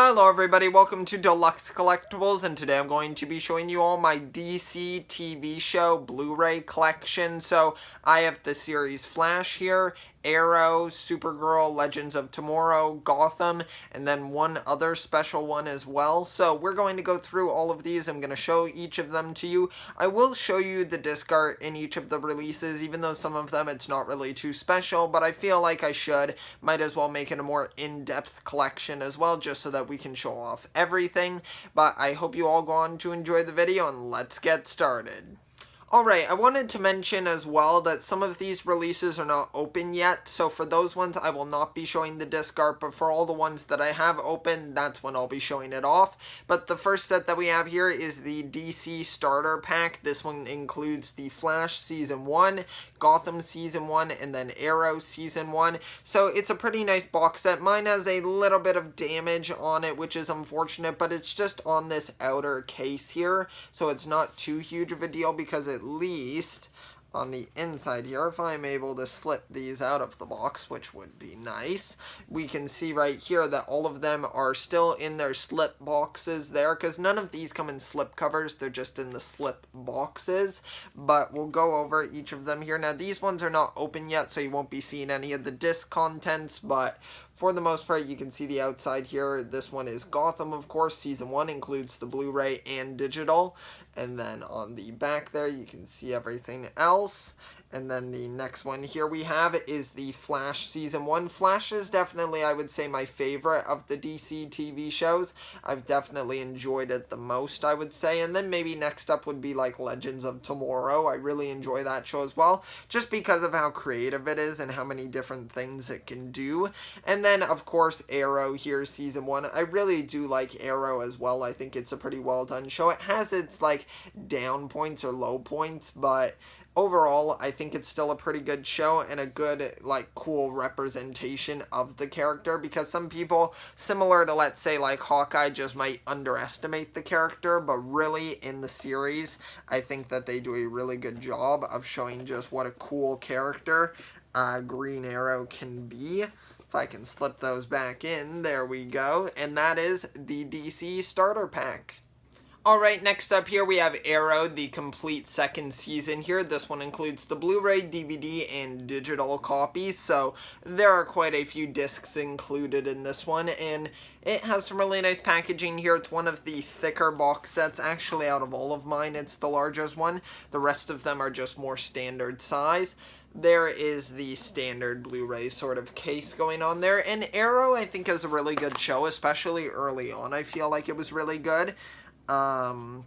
Hello everybody, welcome to Deluxe Collectibles, and today I'm going to be showing you all my DC TV show Blu-ray collection. So I have the series Flash here, Arrow, Supergirl, Legends of Tomorrow, Gotham, and then one other special one as well. So we're going to go through all of these. I'm going to show each of them to you. I will show you the disc art in each of the releases, even though some of them it's not really too special, but I feel like I should. Might as well make it a more in-depth collection as well, just so that we can show off everything. But I hope you all go on to enjoy the video, and let's get started. Alright, I wanted to mention as well that some of these releases are not open yet, so for those ones I will not be showing the disc art, but for all the ones that I have open, that's when I'll be showing it off. But the first set that we have here is the DC Starter Pack. This one includes the Flash Season 1, Gotham Season 1, and then Arrow Season 1. So it's a pretty nice box set. Mine has a little bit of damage on it, which is unfortunate, but it's just on this outer case here, so it's not too huge of a deal because at least on the inside here, if I'm able to slip these out of the box, which would be nice, we can see right here that all of them are still in their slip boxes there, because none of these come in slip covers, they're just in the slip boxes. But we'll go over each of them here. Now these ones are not open yet, so you won't be seeing any of the disc contents, but for the most part, you can see the outside here. This one is Gotham, of course. Season 1 includes the Blu-ray and digital. And then on the back there, you can see everything else. And then the next one here we have is the Flash Season 1. Flash is definitely, I would say, my favorite of the DC TV shows. I've definitely enjoyed it the most, I would say. And then maybe next up would be like Legends of Tomorrow. I really enjoy that show as well, just because of how creative it is and how many different things it can do. And then, of course, Arrow here, Season 1. I really do like Arrow as well. I think it's a pretty well done show. It has its, like, down points or low points, but overall, I think it's still a pretty good show and a good, like, cool representation of the character, because some people, similar to, let's say, like Hawkeye, just might underestimate the character, but really, in the series, I think that they do a really good job of showing just what a cool character Green Arrow can be. If I can slip those back in, there we go, and that is the DC Starter Pack. Alright, next up here we have Arrow, the complete second season here. This one includes the Blu-ray, DVD, and digital copies, so there are quite a few discs included in this one, and it has some really nice packaging here. It's one of the thicker box sets. Actually, out of all of mine, it's the largest one. The rest of them are just more standard size. There is the standard Blu-ray sort of case going on there, and Arrow, I think, is a really good show, especially early on. I feel like it was really good. I'm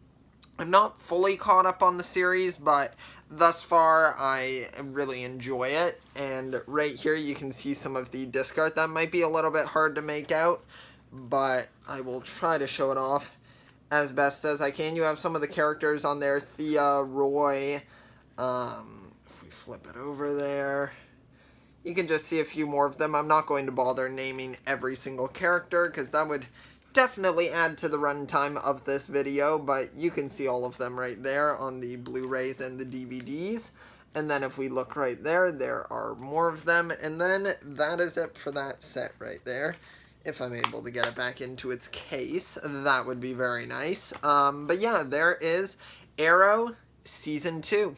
not fully caught up on the series, but thus far I really enjoy it. And right here you can see some of the disc art. That might be a little bit hard to make out, but I will try to show it off as best as I can. You have some of the characters on there, Thea, Roy. If we flip it over there, you can just see a few more of them. I'm not going to bother naming every single character, because that would definitely add to the runtime of this video, but you can see all of them right there on the Blu-rays and the DVDs. And then if we look right there, there are more of them, and then that is it for that set right there. If I'm able to get it back into its case, that would be very nice. But yeah, there is Arrow Season 2.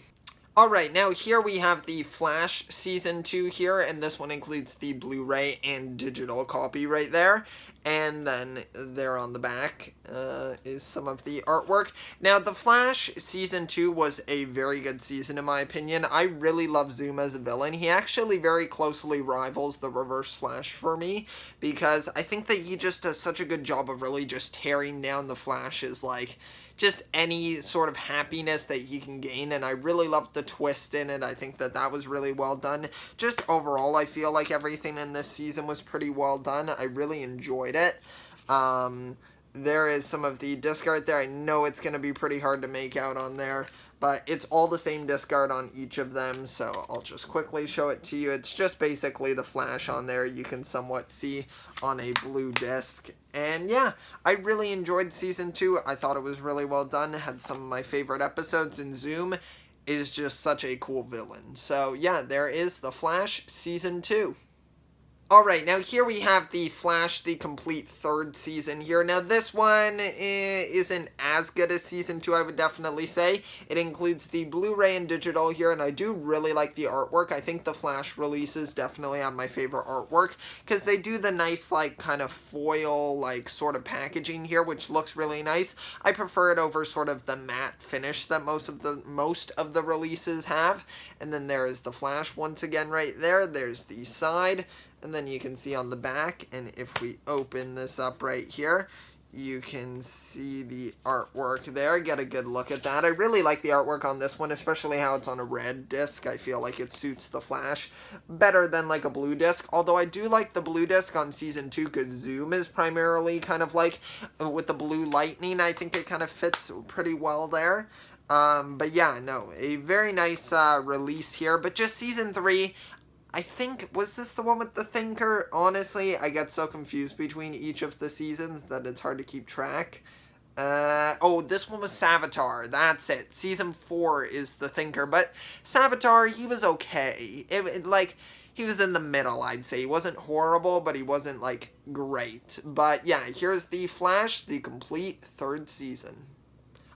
Alright, now here we have the Flash Season 2 here, and this one includes the Blu-ray and digital copy right there. And then there on the back is some of the artwork. Now, the Flash Season 2 was a very good season, in my opinion. I really love Zoom as a villain. He actually very closely rivals the Reverse Flash for me, because I think that he just does such a good job of really just tearing down the Flash's, like, just any sort of happiness that he can gain, and I really loved the twist in it. I think that that was really well done. Just overall, I feel like everything in this season was pretty well done. I really enjoyed it. There is some of the disc art there. I know it's going to be pretty hard to make out on there, but it's all the same disc art on each of them, so I'll just quickly show it to you. It's just basically the Flash on there. You can somewhat see on a blue disc. And yeah, I really enjoyed Season 2. I thought it was really well done. Had some of my favorite episodes, and Zoom is just such a cool villain. So yeah, there is the Flash Season 2. Alright, now here we have the Flash, the complete third season here. Now this one isn't as good as season 2, I would definitely say. It includes the Blu-ray and digital here, and I do really like the artwork. I think the Flash releases definitely have my favorite artwork, because they do the nice, like, kind of foil, like, sort of packaging here, which looks really nice. I prefer it over sort of the matte finish that most of the releases have. And then there is the Flash once again right there. There's the side. And then you can see on the back, and if we open this up right here, you can see the artwork there. Get a good look at that. I really like the artwork on this one, especially how it's on a red disc. I feel like it suits the Flash better than like a blue disc. Although I do like the blue disc on season 2 because Zoom is primarily kind of like with the blue lightning. I think it kind of fits pretty well there. But yeah, no, a very nice release here. But just season 3, I think, was this the one with the Thinker? Honestly, I get so confused between each of the seasons that it's hard to keep track. Oh, this one was Savitar. That's it. Season 4 is the Thinker. But Savitar, he was okay. He was in the middle, I'd say. He wasn't horrible, but he wasn't, like, great. But yeah, here's the Flash, the complete third season.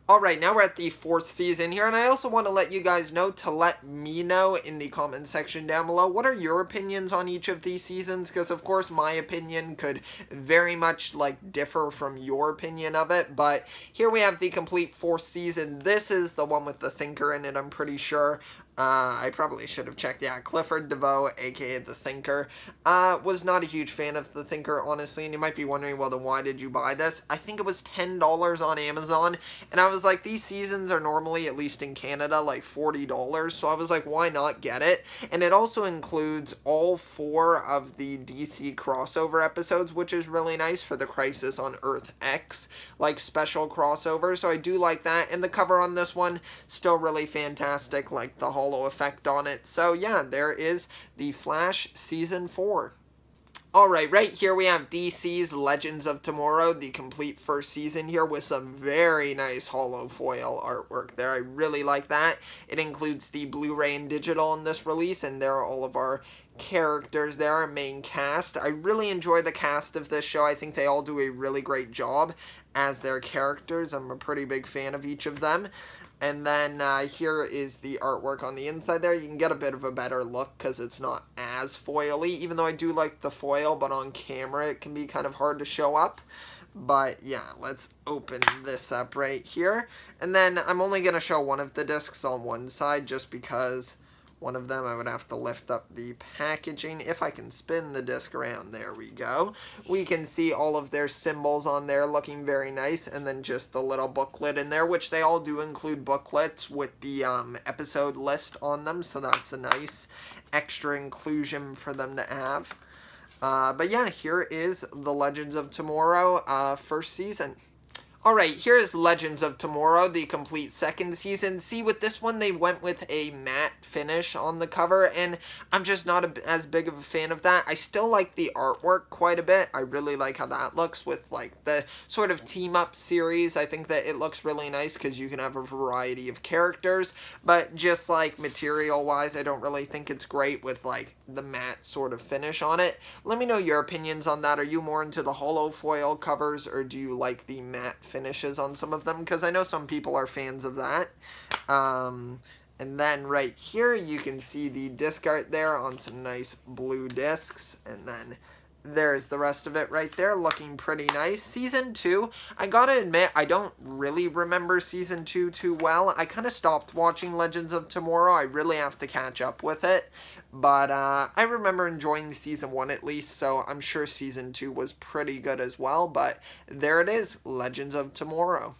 Alright, now we're at the 4th season here, and I also want to let you guys know to let me know in the comment section down below, what are your opinions on each of these seasons? Because, of course, my opinion could very much, like, differ from your opinion of it, but here we have the complete 4th season. This is the one with the Thinker in it, I'm pretty sure. I probably should have checked. Yeah, Clifford DeVoe, aka The Thinker. Was not a huge fan of The Thinker, honestly, and you might be wondering, well, then why did you buy this? I think it was $10 on Amazon, and I was like, these seasons are normally, at least in Canada, like $40, so I was like, why not get it? And it also includes all 4 of the DC crossover episodes, which is really nice for the Crisis on Earth X, like, special crossover, so I do like that, and the cover on this one, still really fantastic, like the holo effect on it. So yeah, there is the Flash Season 4. Alright, right here we have DC's Legends of Tomorrow, the complete first season here with some very nice holo foil artwork there. I really like that. It includes the Blu-ray and digital in this release, and there are all of our characters there, our main cast. I really enjoy the cast of this show. I think they all do a really great job as their characters. I'm a pretty big fan of each of them. And then here is the artwork on the inside there. You can get a bit of a better look because it's not as foily, even though I do like the foil, but on camera it can be kind of hard to show up. But yeah, let's open this up right here. And then I'm only going to show one of the discs on one side just because one of them I would have to lift up the packaging. If I can spin the disc around, there we go. We can see all of their symbols on there looking very nice, and then just the little booklet in there, which they all do include booklets with the episode list on them, so that's a nice extra inclusion for them to have. But yeah, here is the Legends of Tomorrow first season. Alright, here is Legends of Tomorrow, the complete second season. See, with this one, they went with a matte finish on the cover, and I'm just not as big of a fan of that. I still like the artwork quite a bit. I really like how that looks with, like, the sort of team-up series. I think that it looks really nice because you can have a variety of characters, but just, like, material-wise, I don't really think it's great with, like, the matte sort of finish on it. Let me know your opinions on that. Are you more into the holo foil covers, or do you like the matte finishes on some of them? Because I know some people are fans of that. And then right here you can see the disc art there on some nice blue discs, and then there's the rest of it right there, looking pretty nice. Season 2, I gotta admit, I don't really remember Season 2 too well. I kind of stopped watching Legends of Tomorrow. I really have to catch up with it. But I remember enjoying Season 1 at least, so I'm sure Season 2 was pretty good as well. But there it is, Legends of Tomorrow.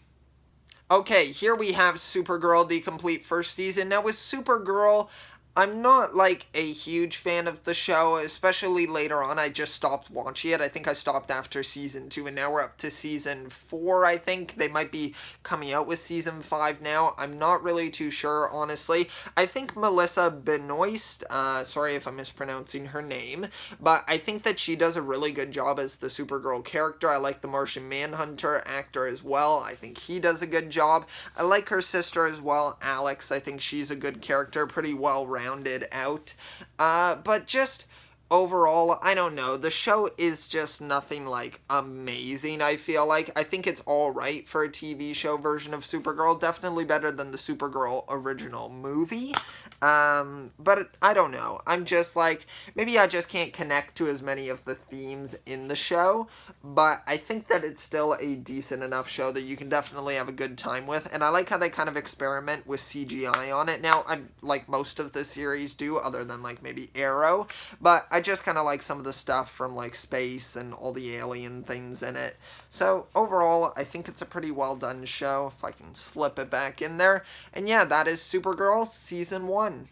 Okay, here we have Supergirl, the complete first season. Now with Supergirl, I'm not, like, a huge fan of the show, especially later on. I just stopped watching it. I think I stopped after Season 2, and now we're up to Season 4, I think. They might be coming out with Season 5 now. I'm not really too sure, honestly. I think Melissa Benoist, sorry if I'm mispronouncing her name, but I think that she does a really good job as the Supergirl character. I like the Martian Manhunter actor as well. I think he does a good job. I like her sister as well, Alex. I think she's a good character, pretty well rounded out. But just overall, I don't know. The show is just nothing like amazing, I feel like. I think it's all right for a TV show version of Supergirl. Definitely better than the Supergirl original movie. But I don't know. I'm just like, maybe I just can't connect to as many of the themes in the show, but I think that it's still a decent enough show that you can definitely have a good time with, and I like how they kind of experiment with CGI on it. Now, I like most of the series do, other than like maybe Arrow, but I just kind of like some of the stuff from like space and all the alien things in it. So overall, I think it's a pretty well done show, if I can slip it back in there. And yeah, that is Supergirl Season 1.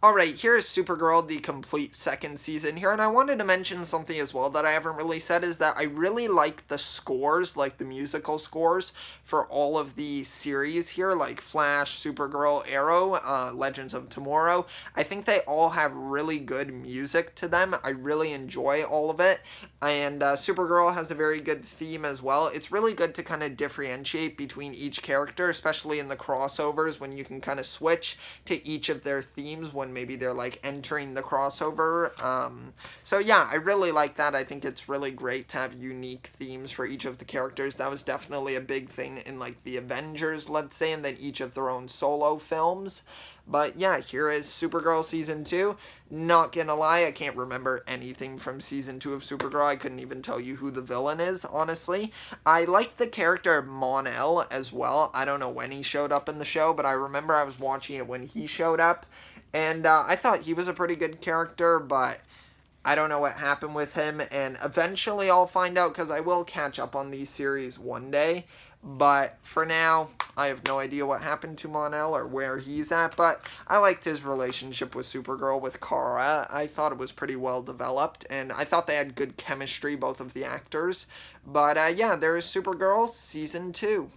Alright, here is Supergirl, the complete second season here, and I wanted to mention something as well that I haven't really said, is that I really like the scores, like the musical scores, for all of the series here, like Flash, Supergirl, Arrow, Legends of Tomorrow. I think they all have really good music to them. I really enjoy all of it, and Supergirl has a very good theme as well. It's really good to kind of differentiate between each character, especially in the crossovers, when you can kind of switch to each of their themes when maybe they're like entering the crossover. So yeah, I really like that. I think it's really great to have unique themes for each of the characters. That was definitely a big thing in like the Avengers, let's say, and then each of their own solo films. But yeah, here is Supergirl Season 2. Not gonna lie, I can't remember anything from Season 2 of Supergirl. I couldn't even tell you who the villain is, honestly. I like the character Mon-El as well. I don't know when he showed up in the show, but I remember I was watching it when he showed up. And I thought he was a pretty good character, but I don't know what happened with him. And eventually I'll find out, because I will catch up on these series one day. But for now, I have no idea what happened to Mon-El or where he's at. But I liked his relationship with Supergirl, with Kara. I thought it was pretty well developed. And I thought they had good chemistry, both of the actors. But yeah, there is Supergirl Season 2.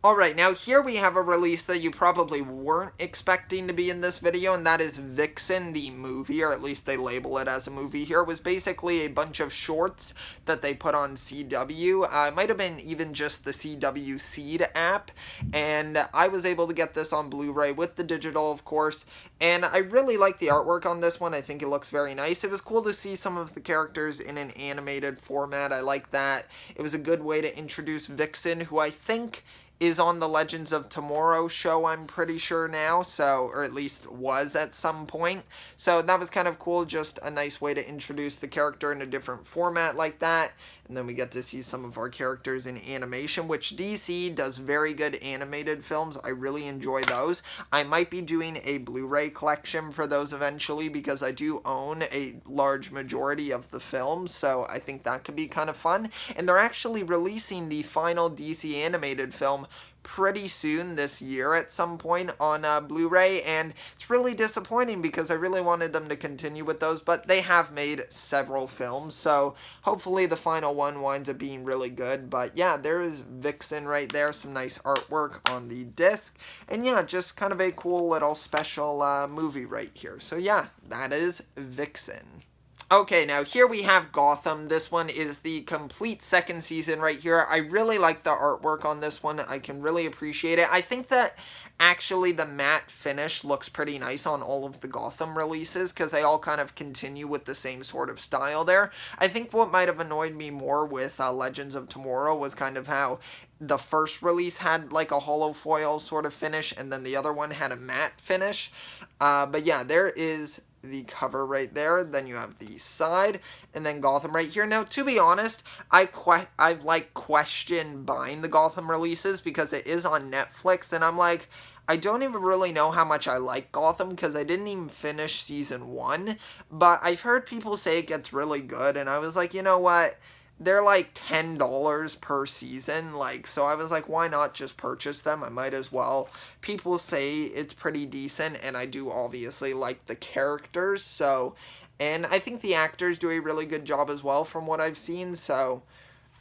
Alright, now here we have a release that you probably weren't expecting to be in this video, and that is Vixen, the movie, or at least they label it as a movie here. It was basically a bunch of shorts that they put on CW. It might have been even just the CW Seed app, and I was able to get this on Blu-ray with the digital, of course, and I really like the artwork on this one. I think it looks very nice. It was cool to see some of the characters in an animated format. I like that. It was a good way to introduce Vixen, who I think is on the Legends of Tomorrow show, I'm pretty sure now, so, or at least was at some point. So that was kind of cool, just a nice way to introduce the character in a different format like that. And then we get to see some of our characters in animation, which DC does very good animated films. I really enjoy those. I might be doing a Blu-ray collection for those eventually, because I do own a large majority of the films, so I think that could be kind of fun. And they're actually releasing the final DC animated film pretty soon this year at some point on Blu-ray, and it's really disappointing because I really wanted them to continue with those, but they have made several films, so hopefully the final one winds up being really good. But yeah, there is Vixen right there, some nice artwork on the disc, and yeah, just kind of a cool little special movie right here. So yeah, that is Vixen. Okay, now here we have Gotham. This one is the complete second season right here. I really like the artwork on this one. I can really appreciate it. I think that actually the matte finish looks pretty nice on all of the Gotham releases, because they all kind of continue with the same sort of style there. I think what might have annoyed me more with Legends of Tomorrow was kind of how the first release had like a holo foil sort of finish, and then the other one had a matte finish. But yeah, there is the cover right there. Then you have the side, and then Gotham right here. Now, to be honest, I've like questioned buying the Gotham releases because it is on Netflix, and I'm like, I don't even really know how much I like Gotham because I didn't even finish season 1, but I've heard people say it gets really good, and I was like, you know what? They're like $10 per season, like, so I was like, why not just purchase them? I might as well. People say it's pretty decent, and I do obviously like the characters, so, and I think the actors do a really good job as well from what I've seen, so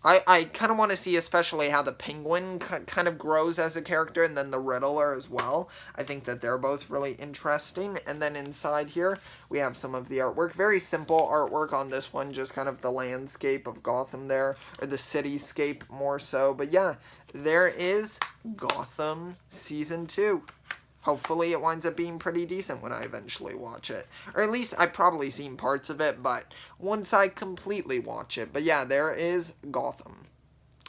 I kind of want to see especially how the Penguin kind of grows as a character, and then the Riddler as well. I think that they're both really interesting. And then inside here, we have some of the artwork. Very simple artwork on this one, just kind of the landscape of Gotham there, or the cityscape more so. But yeah, there is Gotham Season 2. hopefully it winds up being pretty decent when I eventually watch it. Or at least I've probably seen parts of it, but once I completely watch it. But yeah, there is Gotham.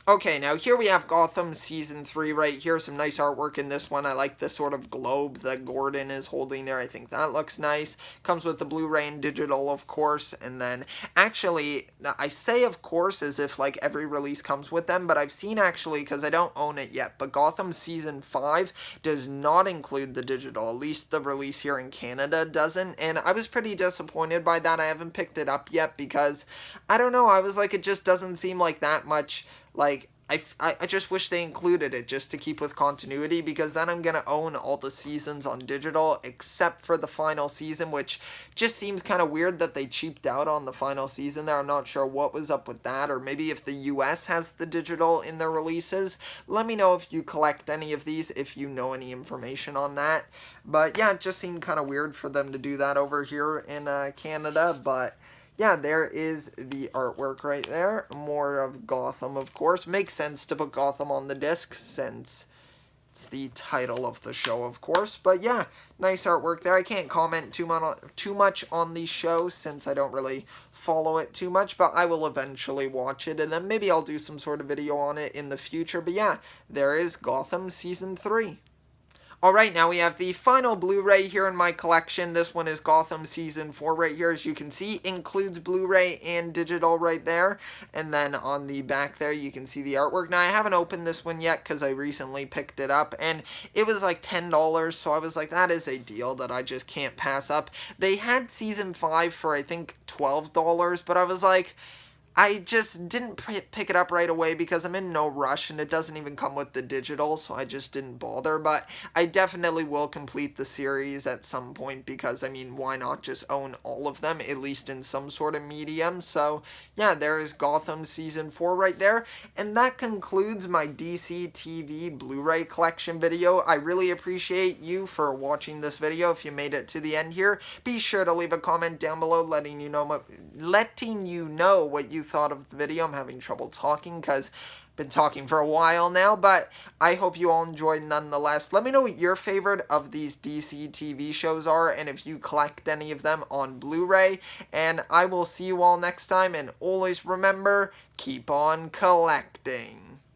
Okay, now here we have Gotham Season 3 right here. Some nice artwork in this one. I like the sort of globe that Gordon is holding there. I think that looks nice. Comes with the Blu-ray and digital, of course. And then, actually, I say of course as if like every release comes with them, but I've seen actually, because I don't own it yet, but Gotham Season 5 does not include the digital. At least the release here in Canada doesn't. And I was pretty disappointed by that. I haven't picked it up yet because, I don't know, I was like, it just doesn't seem like that much. Like, I just wish they included it just to keep with continuity, because then I'm going to own all the seasons on digital except for the final season, which just seems kind of weird that they cheaped out on the final season there. I'm not sure what was up with that, or maybe if the US has the digital in their releases. Let me know if you collect any of these, if you know any information on that. But yeah, it just seemed kind of weird for them to do that over here in Canada, but yeah, there is the artwork right there. More of Gotham, of course. Makes sense to put Gotham on the disc since it's the title of the show, of course. But yeah, nice artwork there. I can't comment too much on the show since I don't really follow it too much, but I will eventually watch it, and then maybe I'll do some sort of video on it in the future. But yeah, there is Gotham Season 3. Alright, now we have the final Blu-ray here in my collection. This one is Gotham Season 4 right here. As you can see, includes Blu-ray and digital right there. And then on the back there, you can see the artwork. Now, I haven't opened this one yet because I recently picked it up. And it was like $10, so I was like, that is a deal that I just can't pass up. They had Season 5 for, I think, $12, but I was like, I just didn't pick it up right away because I'm in no rush, and it doesn't even come with the digital, so I just didn't bother. But I definitely will complete the series at some point because, I mean, why not just own all of them, at least in some sort of medium? So, yeah, there is Gotham Season 4 right there. And that concludes my DC TV Blu-ray collection video. I really appreciate you for watching this video. If you made it to the end here, be sure to leave a comment down below letting you know what you thought of the video. I'm having trouble talking because I've been talking for a while now, but I hope you all enjoyed nonetheless. Let me know what your favorite of these DC TV shows are, and if you collect any of them on Blu-ray, and I will see you all next time, and always remember, keep on collecting.